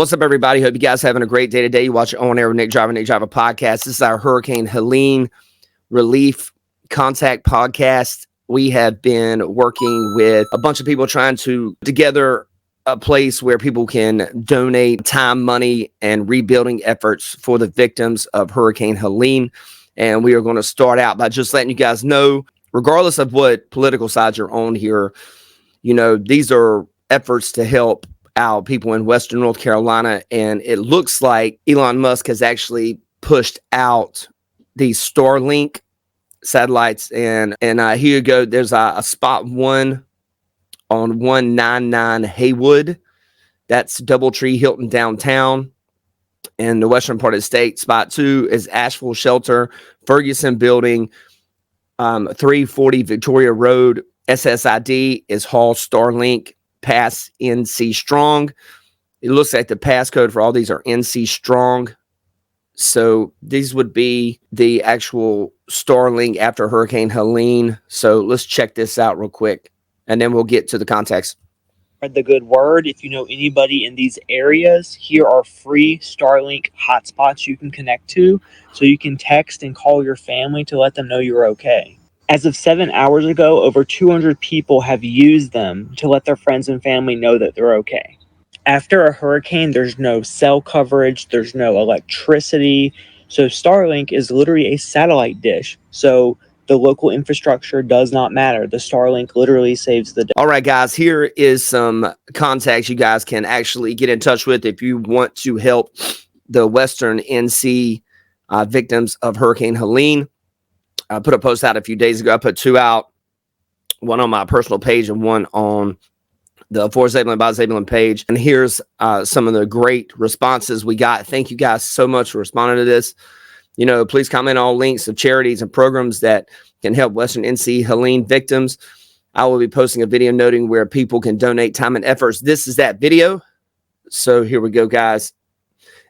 What's up, everybody? Hope you guys having a great day today. You watch On Air with Nick Driver podcast. This is our Hurricane Helene Relief Contact podcast. We have been working with a bunch of people trying to put together a place where people can donate time, money, and rebuilding efforts for the victims of Hurricane Helene. And we are going to start out by just letting you guys know, regardless of what political side you're on here, you know, these are efforts to help out people in Western North Carolina. And it looks like Elon Musk has actually pushed out these Starlink satellites. And here you go. There's a spot one on 199 Haywood. That's Doubletree Hilton downtown in the western part of the state. Spot two is Asheville Shelter, Ferguson Building, 340 Victoria Road. SSID is Hall Starlink. Pass NC Strong. It looks like the passcode for all these are NC Strong. So these would be the actual Starlink after Hurricane Helene. So let's check this out real quick, and then we'll get to the context. Spread the good word. If you know anybody in these areas, here are free Starlink hotspots you can connect to, so you can text and call your family to let them know you're okay. As of 7 hours ago, over 200 people have used them to let their friends and family know that they're okay. After a hurricane, there's no cell coverage, there's no electricity. So Starlink is literally a satellite dish. So the local infrastructure does not matter. The Starlink literally saves the day. All right, guys, here is some contacts you guys can actually get in touch with if you want to help the Western NC victims of Hurricane Helene. I put a post out a few days ago. I put two out, one on my personal page and one on the For Zabelin by Zabelin page. And here's some of the great responses we got. Thank you guys so much for responding to this. You know, please comment on all links of charities and programs that can help Western NC Helene victims. I will be posting a video noting where people can donate time and efforts. This is that video. So here we go, guys.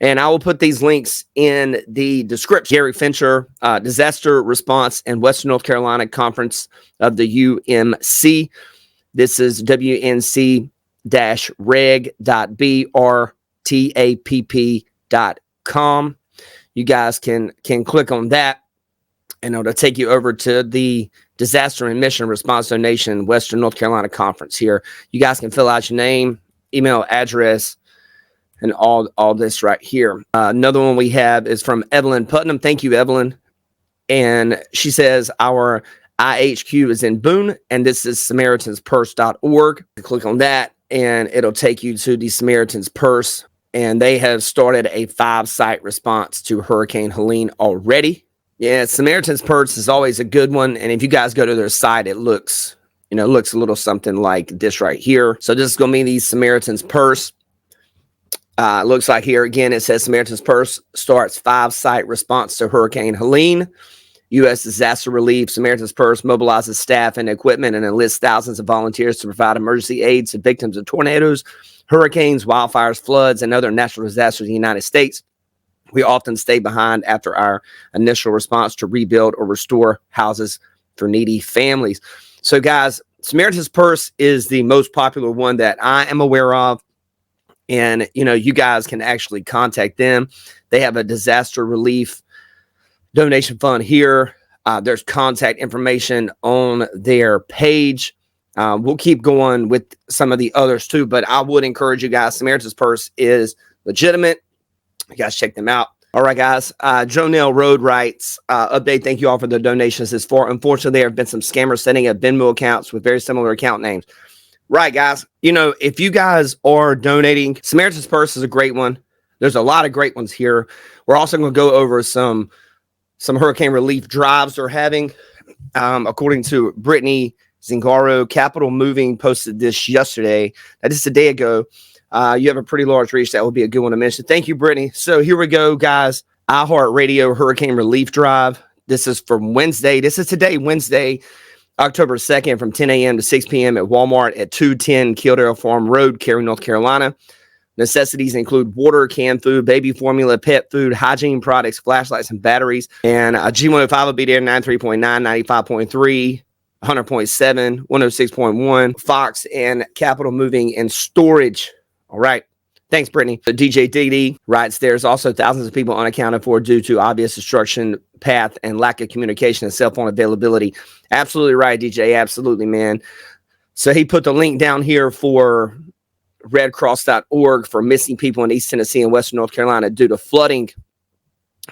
And I will put these links in the description. Gary Fincher, Disaster Response and Western North Carolina Conference of the UMC. This is WNC-reg.brtapp.com. You guys can click on that, and it'll take you over to the Disaster and Mission Response Donation Western North Carolina Conference here. You guys can fill out your name, email address, and all this right here. Another one we have is from Evelyn Putnam. Thank you, Evelyn. And she says, our IHQ is in Boone, and this is SamaritansPurse.org. Click on that, and it'll take you to the Samaritan's Purse. And they have started a 5-site response to Hurricane Helene already. Yeah, Samaritan's Purse is always a good one. And if you guys go to their site, it looks a little something like this right here. So this is going to be the Samaritan's Purse. Looks like here again, it says Samaritan's Purse starts 5-site response to Hurricane Helene. U.S. Disaster Relief. Samaritan's Purse mobilizes staff and equipment and enlists thousands of volunteers to provide emergency aid to victims of tornadoes, hurricanes, wildfires, floods, and other natural disasters in the United States. We often stay behind after our initial response to rebuild or restore houses for needy families. So, guys, Samaritan's Purse is the most popular one that I am aware of. And, you know, you guys can actually contact them. They have a disaster relief donation fund here. There's contact information on their page. We'll keep going with some of the others too, but I would encourage you guys. Samaritan's Purse is legitimate. You guys check them out. All right, guys. Jonelle Road writes, update. Thank you all for the donations this far. Unfortunately, there have been some scammers setting up Venmo accounts with very similar account names. Right, guys. You know, if you guys are donating, Samaritan's Purse is a great one. There's a lot of great ones here. We're also going to go over some hurricane relief drives they're having. According to Brittany Zingaro, Capital Moving posted this yesterday. That is a day ago. You have a pretty large reach. That would be a good one to mention. Thank you, Brittany. So here we go, guys. iHeartRadio Hurricane Relief Drive. This is from Wednesday. This is today, Wednesday, October 2nd, from 10 a.m. to 6 p.m. at Walmart at 210 Kildare Farm Road, Cary, North Carolina. Necessities include water, canned food, baby formula, pet food, hygiene products, flashlights, and batteries. And G105 will be there, 93.9, 95.3, 100.7, 106.1, Fox, and Capital Moving and Storage. All right. Thanks, Brittany. DJ DD writes, there's also thousands of people unaccounted for due to obvious destruction path and lack of communication and cell phone availability. Absolutely right, DJ. Absolutely, man. So he put the link down here for redcross.org for missing people in East Tennessee and Western North Carolina due to flooding.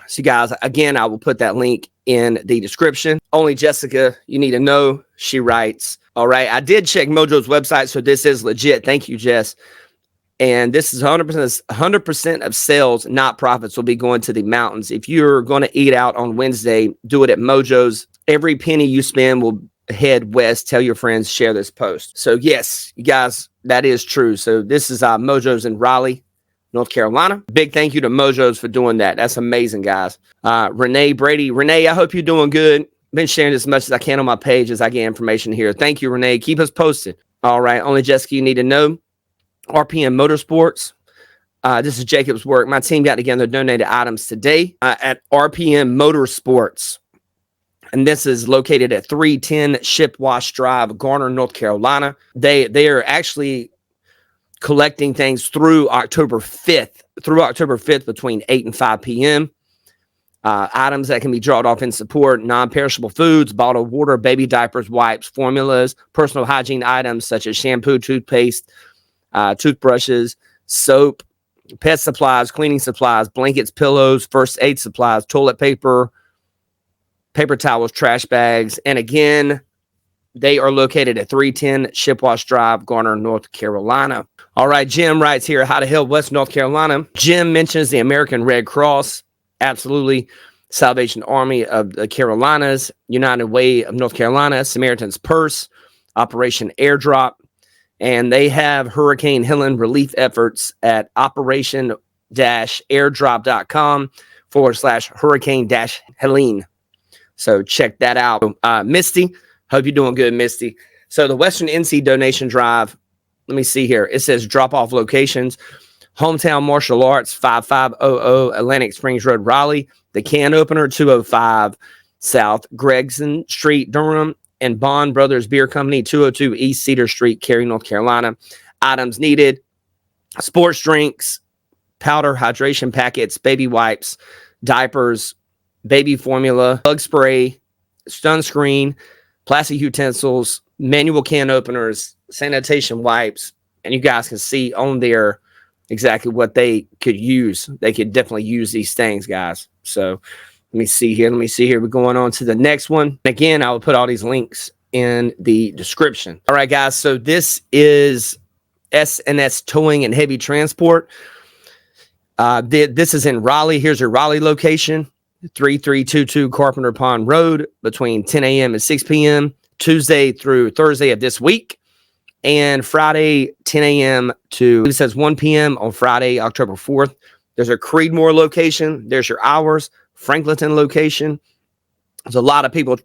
So, guys, again, I will put that link in the description. Only Jessica, you need to know, she writes, all right, I did check Mojo's website, so this is legit. Thank you, Jess. And this is 100% of sales, not profits, will be going to the mountains. If you're going to eat out on Wednesday, do it at Mojo's. Every penny you spend will head west. Tell your friends, share this post. So, yes, you guys, that is true. So this is Mojo's in Raleigh, North Carolina. Big thank you to Mojo's for doing that. That's amazing, guys. Renee Brady. Renee, I hope you're doing good. Been sharing as much as I can on my page as I get information here. Thank you, Renee. Keep us posted. All right. Only Jessica, you need to know. RPM Motorsports. This is Jacob's work. My team got together, donated items today at RPM Motorsports. And this is located at 310 Shipwash Drive, Garner, North Carolina. They are actually collecting things through October 5th between 8 and 5 p.m. Items that can be dropped off in support: non-perishable foods, bottled water, baby diapers, wipes, formulas, personal hygiene items such as shampoo, toothpaste, toothbrushes, soap, pet supplies, cleaning supplies, blankets, pillows, first aid supplies, toilet paper, paper towels, trash bags. And again, they are located at 310 Shipwash Drive, Garner, North Carolina. All right, Jim writes here, how to help West North Carolina. Jim mentions the American Red Cross. Absolutely. Salvation Army of the Carolinas, United Way of North Carolina, Samaritan's Purse, Operation Airdrop. And they have Hurricane Helene relief efforts at operation-airdrop.com/hurricane-Helene. So check that out. Misty, hope you're doing good, Misty. So the Western NC donation drive, let me see here. It says drop-off locations. Hometown Martial Arts, 5500 Atlantic Springs Road, Raleigh. The Can Opener, 205 South Gregson Street, Durham. And Bond Brothers Beer Company, 202 East Cedar Street, Cary, North Carolina. Items needed: sports drinks, powder, hydration packets, baby wipes, diapers, baby formula, bug spray, sunscreen, plastic utensils, manual can openers, sanitation wipes. And you guys can see on there exactly what they could use. They could definitely use these things, guys. So let me see here. We're going on to the next one. Again, I will put all these links in the description. All right, guys. So this is S&S Towing and Heavy Transport. This is in Raleigh. Here's your Raleigh location. 3322 Carpenter Pond Road between 10 a.m. and 6 p.m. Tuesday through Thursday of this week. And Friday, 10 a.m. to, it says 1 p.m. on Friday, October 4th. There's a Creedmoor location. There's your hours. Franklinton location. There's a lot of people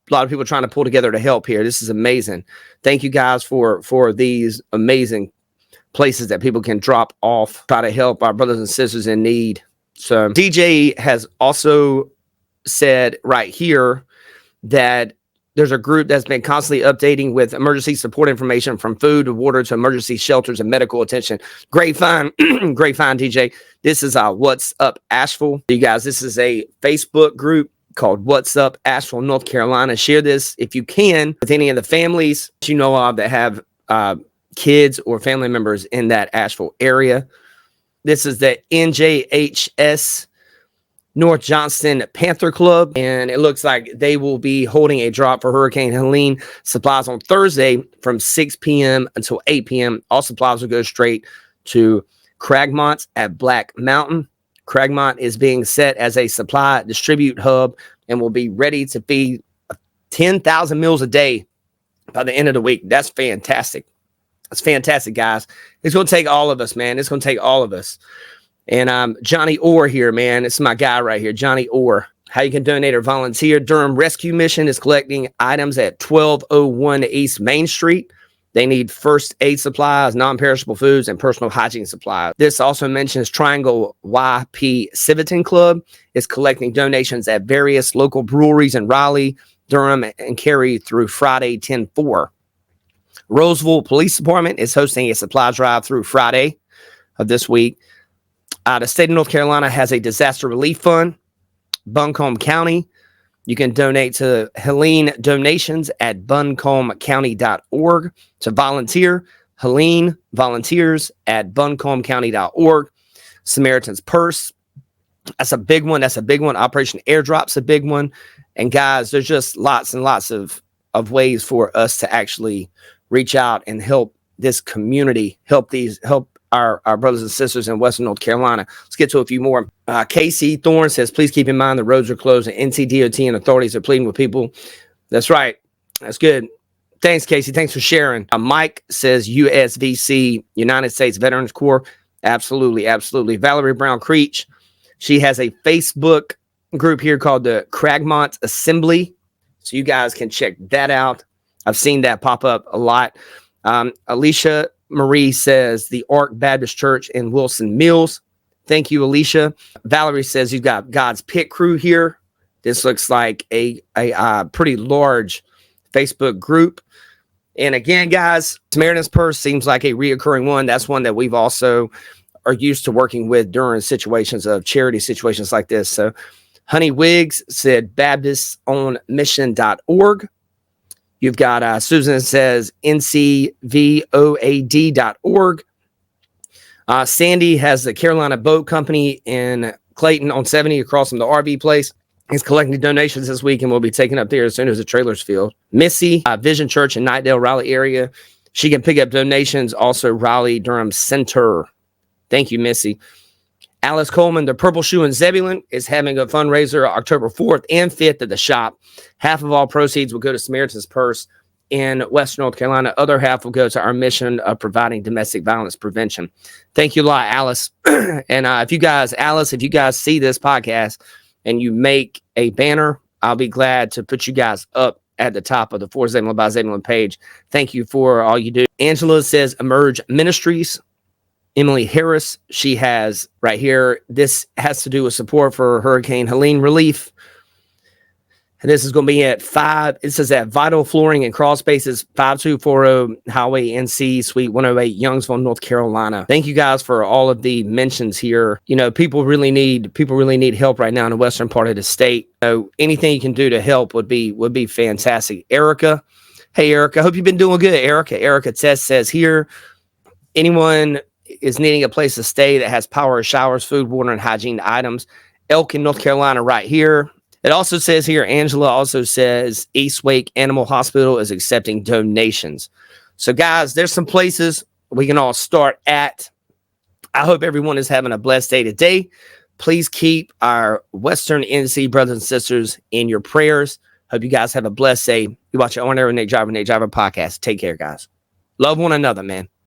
trying to pull together to help here. This is amazing. Thank you guys for these amazing places that people can drop off, try to help our brothers and sisters in need. So DJ has also said right here that there's a group that's been constantly updating with emergency support information from food to water to emergency shelters and medical attention. Great find, great find, DJ. This is What's Up Asheville. You guys, this is a Facebook group called What's Up Asheville, North Carolina. Share this if you can with any of the families that you know of that have kids or family members in that Asheville area. This is the NJHS North Johnston Panther Club, and it looks like they will be holding a drop for Hurricane Helene supplies on Thursday from 6 p.m. until 8 p.m. All supplies will go straight to Cragmont at Black Mountain. Cragmont is being set as a supply distribute hub and will be ready to feed 10,000 meals a day by the end of the week. That's fantastic. That's fantastic, guys. It's going to take all of us, man. It's going to take all of us. And Johnny Orr here, man. It's my guy right here, Johnny Orr. How you can donate or volunteer. Durham Rescue Mission is collecting items at 1201 East Main Street. They need first aid supplies, non-perishable foods, and personal hygiene supplies. This also mentions Triangle YP Civitan Club is collecting donations at various local breweries in Raleigh, Durham, and Cary through Friday, 10/4. Roseville Police Department is hosting a supply drive through Friday, of this week. The state of North Carolina has a disaster relief fund, Buncombe County. You can donate to Helene donations at buncombecounty.org. To volunteer, Helene volunteers at buncombecounty.org. Samaritan's Purse, that's a big one. Operation Airdrop's a big one. And guys, there's just lots and lots of ways for us to actually reach out and help this community, help our brothers and sisters in Western North Carolina. Let's get to a few more. Casey Thorne says, please keep in mind the roads are closed and NCDOT and authorities are pleading with people. That's right. That's good. Thanks, Casey. Thanks for sharing. Mike says USVC, United States Veterans Corps. Absolutely, absolutely. Valerie Brown Creech, she has a Facebook group here called the Cragmont Assembly. So you guys can check that out. I've seen that pop up a lot. Alicia Marie says the Ark Baptist Church in Wilson Mills. Thank you, Alicia. Valerie says you've got God's Pit Crew here. This looks like a pretty large Facebook group. And again, guys, Samaritan's Purse seems like a reoccurring one. That's one that we've also are used to working with during situations of charity situations like this. So Honey Wiggs said BaptistOnMission.org. You've got Susan says ncvoad.org. Sandy has the Carolina Boat Company in Clayton on 70 across from the RV place. He's collecting donations this week and will be taken up there as soon as the trailer's filled. Missy, Vision Church in Nightdale, Raleigh area. She can pick up donations. Also, Raleigh Durham Center. Thank you, Missy. Alice Coleman, the Purple Shoe in Zebulon, is having a fundraiser October 4th and 5th at the shop. Half of all proceeds will go to Samaritan's Purse in Western North Carolina. Other half will go to our mission of providing domestic violence prevention. Thank you a lot, Alice. And if you guys see this podcast and you make a banner, I'll be glad to put you guys up at the top of the For Zebulon by Zebulon page. Thank you for all you do. Angela says Emerge Ministries. Emily Harris, she has right here, this has to do with support for Hurricane Helene relief. And this is going to be at 5. It says at Vital Flooring and Crawl Spaces, 5240 Highway NC, Suite 108, Youngsville, North Carolina. Thank you guys for all of the mentions here. You know, people really need help right now in the western part of the state. So anything you can do to help would be fantastic. Erica, hey Erica, hope you've been doing good. Erica Tess says here, anyone is needing a place to stay that has power, showers, food, water, and hygiene items. Elkin, North Carolina, right here. It also says here, Angela also says East Wake Animal Hospital is accepting donations. So, guys, there's some places we can all start at. I hope everyone is having a blessed day today. Please keep our Western NC brothers and sisters in your prayers. Hope you guys have a blessed day. You watch your Nate Driver podcast. Take care, guys. Love one another, man.